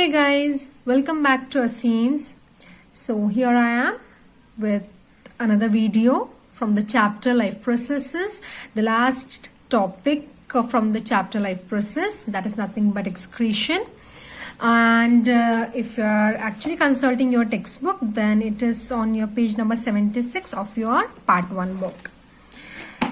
Hey guys, welcome back to Aseens. So here I am with another video from the chapter Life Processes. The last topic from the chapter Life Process, that is nothing but excretion. And if you are actually consulting your textbook, then it is on your page number 76 of your part 1 book.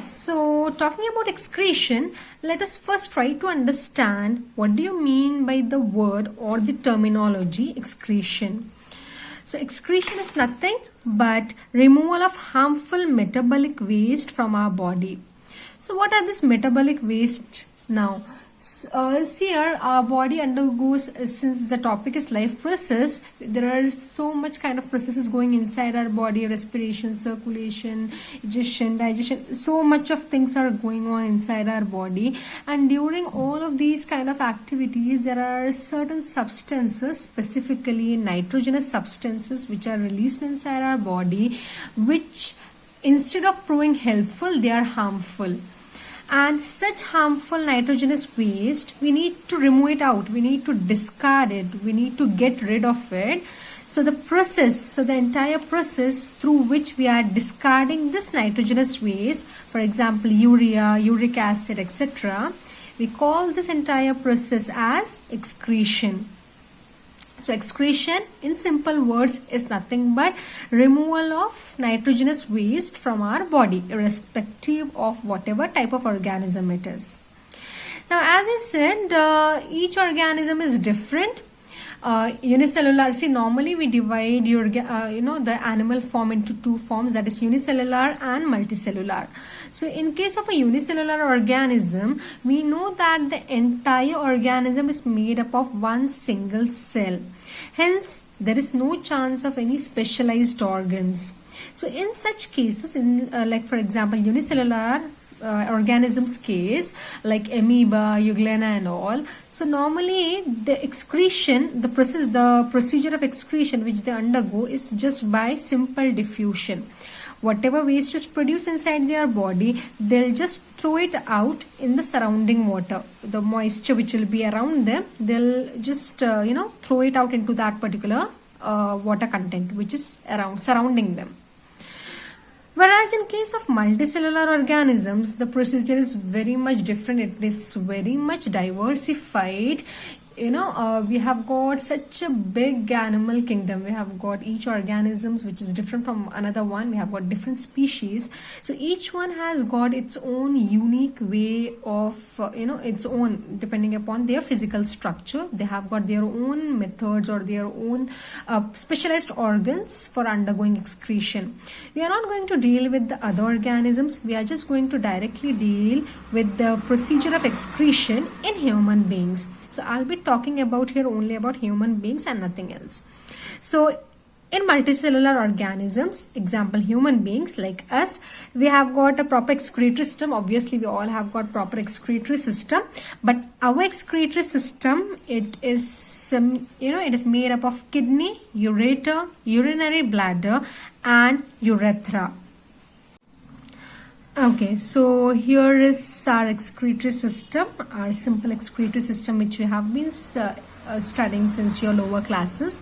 So talking about excretion, let us first try to understand what do you mean by the word or the terminology excretion. So excretion is nothing but removal of harmful metabolic waste from our body. So what are this metabolic waste now? Here our body undergoes, since the topic is life process, there are so much kind of processes going inside our body: respiration, circulation, digestion, so much of things are going on inside our body. And during all of these kind of activities, there are certain substances, specifically nitrogenous substances, which are released inside our body, which instead of proving helpful, they are harmful. And such harmful nitrogenous waste, we need to remove it out, we need to discard it, we need to get rid of it. So the entire process through which we are discarding this nitrogenous waste, for example urea, uric acid, etc., we call this entire process as excretion. So excretion in simple words is nothing but removal of nitrogenous waste from our body, irrespective of whatever type of organism it is. Now, as I said, each organism is different. Unicellular, see, normally we divide the animal form into two forms, that is unicellular and multicellular. So in case of a unicellular organism, we know that the entire organism is made up of one single cell. Hence, there is no chance of any specialized organs. So in such cases, like for example unicellular organisms case, like amoeba, euglena and all, so normally the excretion, the procedure of excretion which they undergo is just by simple diffusion. Whatever waste is produced inside their body, they'll just throw it out in the surrounding water. The moisture which will be around them, they'll just throw it out into that particular water content which is surrounding them. Whereas in case of multicellular organisms, the procedure is very much different. It is very much diversified. We have got such a big animal kingdom. We have got each organisms which is different from another one. We have got different species. So each one has got its own unique way of, its own, depending upon their physical structure. They have got their own methods or their own specialized organs for undergoing excretion. We are not going to deal with the other organisms. We are just going to directly deal with the procedure of excretion in human beings. So I'll be talking about here only about human beings and nothing else. So in multicellular organisms, example human beings like us, we have got a proper excretory system. Obviously we all have got proper excretory system, but our excretory system, it is made up of kidney, ureter, urinary bladder and urethra. Okay, so here is our excretory system, our simple excretory system which we have been studying since your lower classes.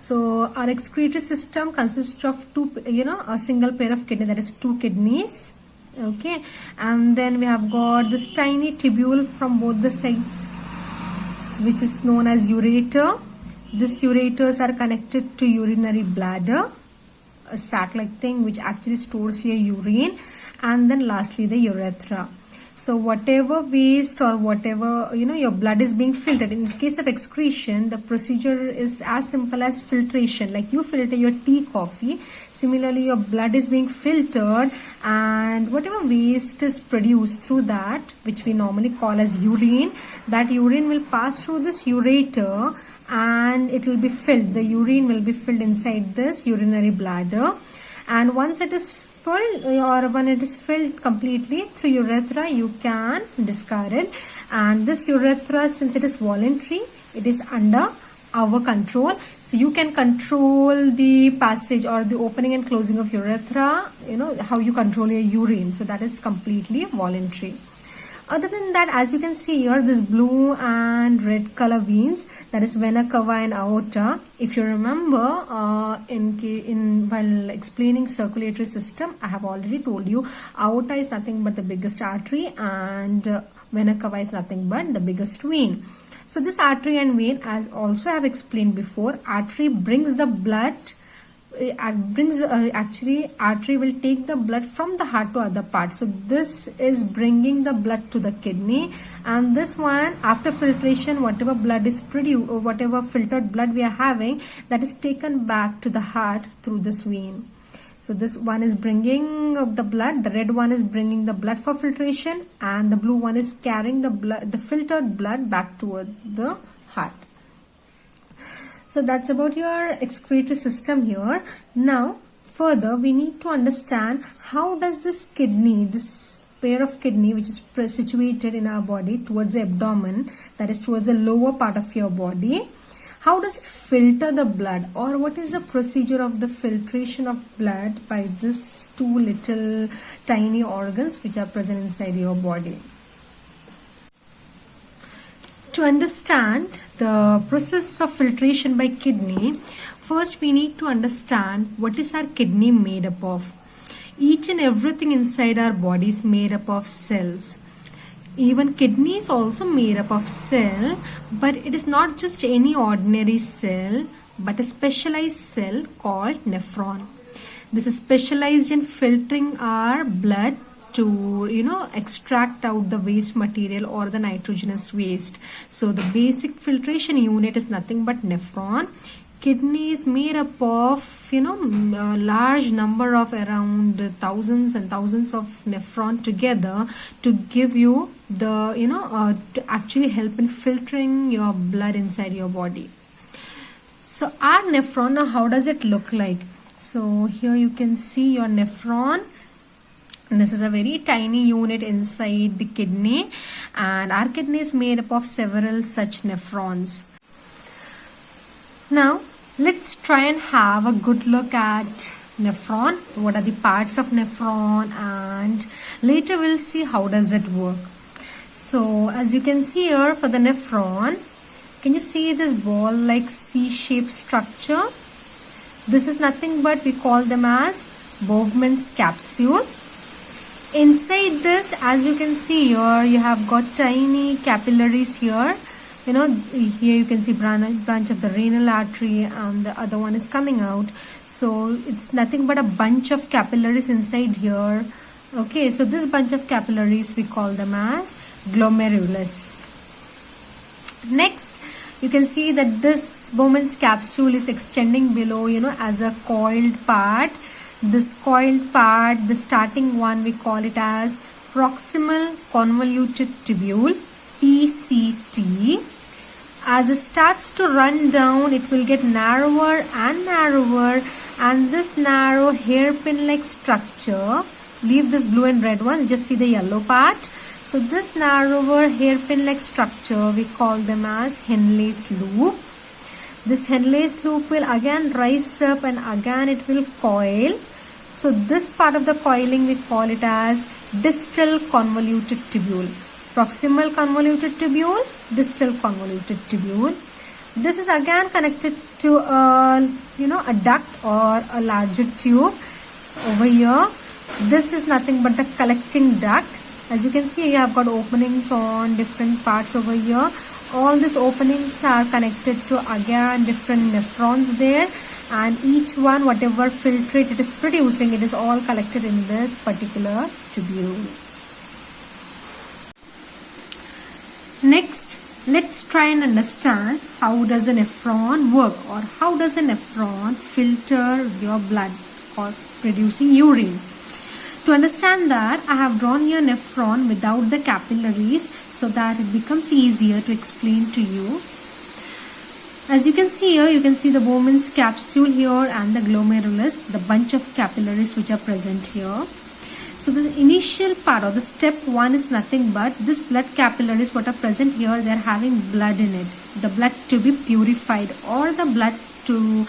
So our excretory system consists of a single pair of kidney, that is two kidneys. Okay, and then we have got this tiny tubule from both the sides, which is known as ureter. These ureters are connected to urinary bladder, a sac-like thing which actually stores your urine. And then lastly the urethra. So whatever waste or whatever your blood is being filtered, in case of excretion the procedure is as simple as filtration. Like you filter your tea, coffee, similarly your blood is being filtered, and whatever waste is produced through that, which we normally call as urine, that urine will pass through this ureter and it will be filled. The urine will be filled inside this urinary bladder, and once it is or when it is filled completely through urethra, you can discard it. And this urethra, since it is voluntary, it is under our control. So you can control the passage or the opening and closing of urethra, how you control your urine. So that is completely voluntary. Other than that, as you can see here, this blue and red color veins, that is vena cava and aorta. If you remember, while explaining circulatory system, I have already told you aorta is nothing but the biggest artery, and vena cava is nothing but the biggest vein. So this artery and vein, as also I have explained before, artery brings the blood. Actually, artery will take the blood from the heart to other parts. So this is bringing the blood to the kidney, and this one, after filtration, whatever blood is produced, or whatever filtered blood we are having, that is taken back to the heart through this vein. So this one is bringing the blood, the red one is bringing the blood for filtration, and the blue one is carrying the blood, the filtered blood, back toward the heart. So that's about your excretory system here. Now further we need to understand how does this kidney, this pair of kidney which is situated in our body towards the abdomen, that is towards the lower part of your body, how does it filter the blood, or what is the procedure of the filtration of blood by these two little tiny organs which are present inside your body? To understand the process of filtration by kidney, first we need to understand what is our kidney made up of. Each and everything inside our body is made up of cells. Even kidney is also made up of cell, but it is not just any ordinary cell, but a specialized cell called nephron. This is specialized in filtering our blood to extract out the waste material or the nitrogenous waste. So the basic filtration unit is nothing but nephron. Kidney is made up of a large number of around thousands and thousands of nephron together to give you the to actually help in filtering your blood inside your body. So our nephron, now how does it look like? So here you can see your nephron. This is a very tiny unit inside the kidney, and our kidney is made up of several such nephrons. Now let's try and have a good look at nephron. What are the parts of nephron, and later we'll see how does it work. So as you can see here, for the nephron, can you see this ball like C-shaped structure? This is nothing but, we call them as Bowman's capsule. Inside this, as you can see here, you have got tiny capillaries here. Here you can see branch of the renal artery, and the other one is coming out. So it's nothing but a bunch of capillaries inside here. Okay, so this bunch of capillaries, we call them as glomerulus. Next, you can see that this Bowman's capsule is extending below, as a coiled part. This coiled part, the starting one, we call it as proximal convoluted tubule, PCT. As it starts to run down, it will get narrower and narrower, and this narrow hairpin-like structure, leave this blue and red one, just see the yellow part. So this narrower hairpin-like structure, we call them as Henle's loop. This Henle's loop will again rise up, and again it will coil. So this part of the coiling, we call it as distal convoluted tubule. Proximal convoluted tubule, distal convoluted tubule. This is again connected to a duct or a larger tube over here. This is nothing but the collecting duct. As you can see, you have got openings on different parts over here. All these openings are connected to again different nephrons there, and each one, whatever filtrate it is producing, it is all collected in this particular tubule. Next, let's try and understand how does a nephron work, or how does a nephron filter your blood or producing urine. To understand that, I have drawn here nephron without the capillaries so that it becomes easier to explain to you. As you can see here, you can see the Bowman's capsule here and the glomerulus, the bunch of capillaries which are present here. So the initial part, or the step one, is nothing but this blood capillaries what are present here, they are having blood in it. The blood to be purified, or the blood to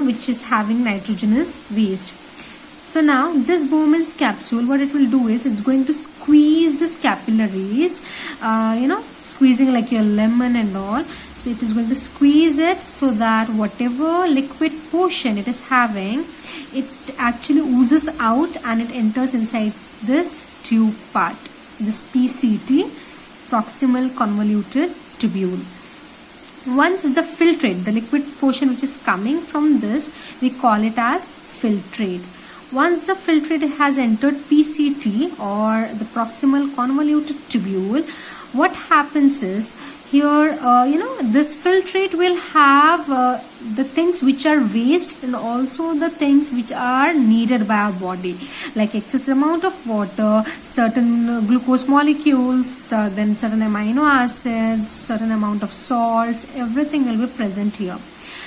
which is having nitrogenous waste. So now this Bowman's capsule, what it will do is it's going to squeeze this capillaries, squeezing like your lemon and all. So it is going to squeeze it so that whatever liquid portion it is having, it actually oozes out and it enters inside this tube part, this PCT, proximal convoluted tubule. Once the filtrate, the liquid portion which is coming from this, we call it as filtrate. Once the filtrate has entered PCT or the proximal convoluted tubule, what happens is here, this filtrate will have the things which are waste and also the things which are needed by our body, like excess amount of water, certain glucose molecules, then certain amino acids, certain amount of salts, everything will be present here.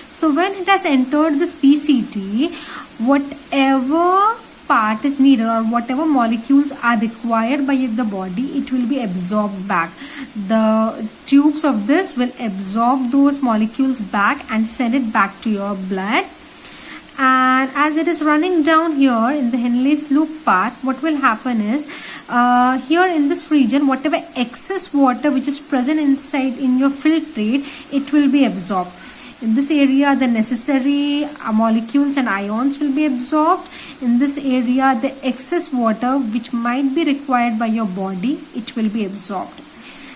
So when it has entered this PCT, whatever part is needed or whatever molecules are required by the body, it will be absorbed back. The tubes of this will absorb those molecules back and send it back to your blood. And as it is running down here in the Henle's loop part, what will happen is here in this region, whatever excess water which is present inside in your filtrate, it will be absorbed. In this area, the necessary molecules and ions will be absorbed. In this area, the excess water which might be required by your body, it will be absorbed.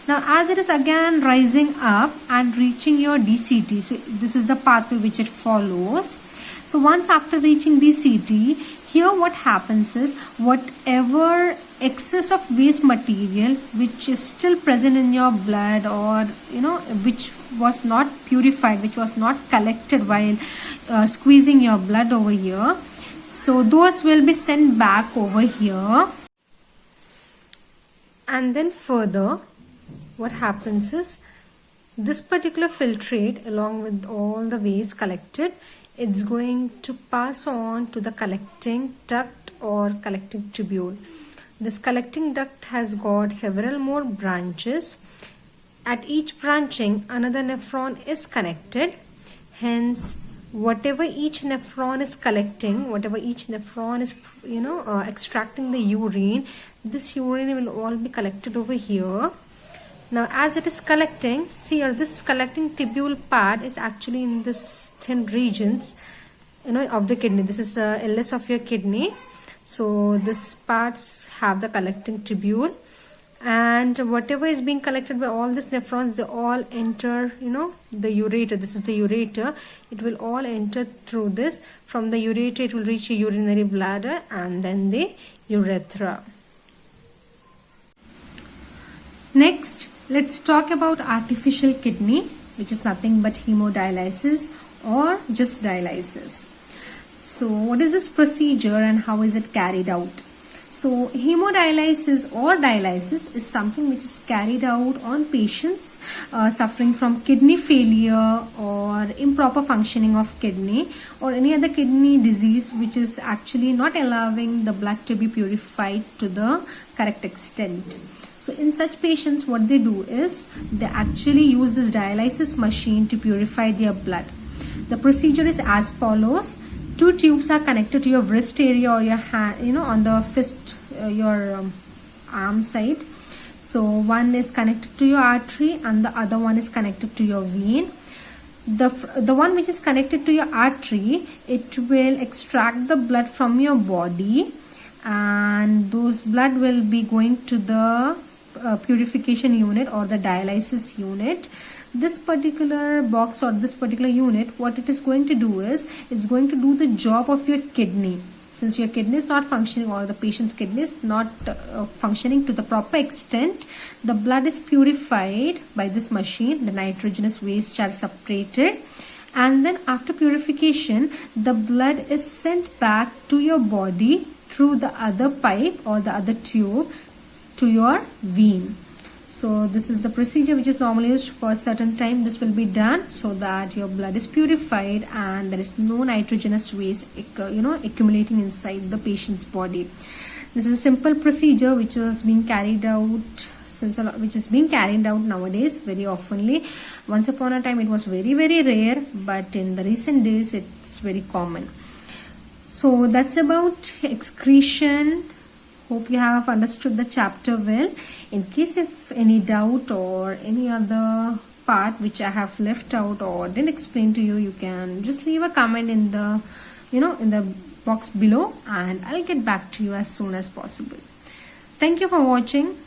Now, as it is again rising up and reaching your DCT, so this is the pathway which it follows. So once after reaching DCT, here what happens is whatever excess of waste material which is still present in your blood or which was not purified, which was not collected while squeezing your blood over here, so those will be sent back over here. And then further what happens is this particular filtrate, along with all the waste collected, it's going to pass on to the collecting duct or collecting tubule. This collecting duct has got several more branches. At each branching, another nephron is connected. Hence, whatever each nephron is collecting, whatever each nephron is extracting the urine, this urine will all be collected over here. Now as it is collecting, see here, this collecting tubule part is actually in this thin regions of the kidney. This is LS of your kidney. So this parts have the collecting tubule, and whatever is being collected by all these nephrons, they all enter the ureter. This is the ureter. It will all enter through this. From the ureter it will reach a urinary bladder and then the urethra. Next, let's talk about artificial kidney, which is nothing but hemodialysis or just dialysis. So what is this procedure and how is it carried out? So hemodialysis or dialysis is something which is carried out on patients suffering from kidney failure or improper functioning of kidney or any other kidney disease which is actually not allowing the blood to be purified to the correct extent. So in such patients, what they do is they actually use this dialysis machine to purify their blood. The procedure is as follows. Two tubes are connected to your wrist area or your hand, on the fist, your arm side. So one is connected to your artery and the other one is connected to your vein. The one which is connected to your artery, it will extract the blood from your body, and those blood will be going to the purification unit or the dialysis unit. This particular box or this particular unit, what it is going to do is it's going to do the job of your kidney. Since your kidney is not functioning or the patient's kidney is not functioning to the proper extent, the blood is purified by this machine. The nitrogenous waste are separated, and then after purification the blood is sent back to your body through the other pipe or the other tube to your vein. So this is the procedure which is normally used for a certain time. This will be done so that your blood is purified and there is no nitrogenous waste accumulating inside the patient's body. This is a simple procedure which is being carried out nowadays very oftenly. Once upon a time it was very rare, but in the recent days it's very common. So that's about excretion. Hope you have understood the chapter well. In case if any doubt or any other part which I have left out or didn't explain to you, you can just leave a comment in the in the box below, and I'll get back to you as soon as possible. Thank you for watching.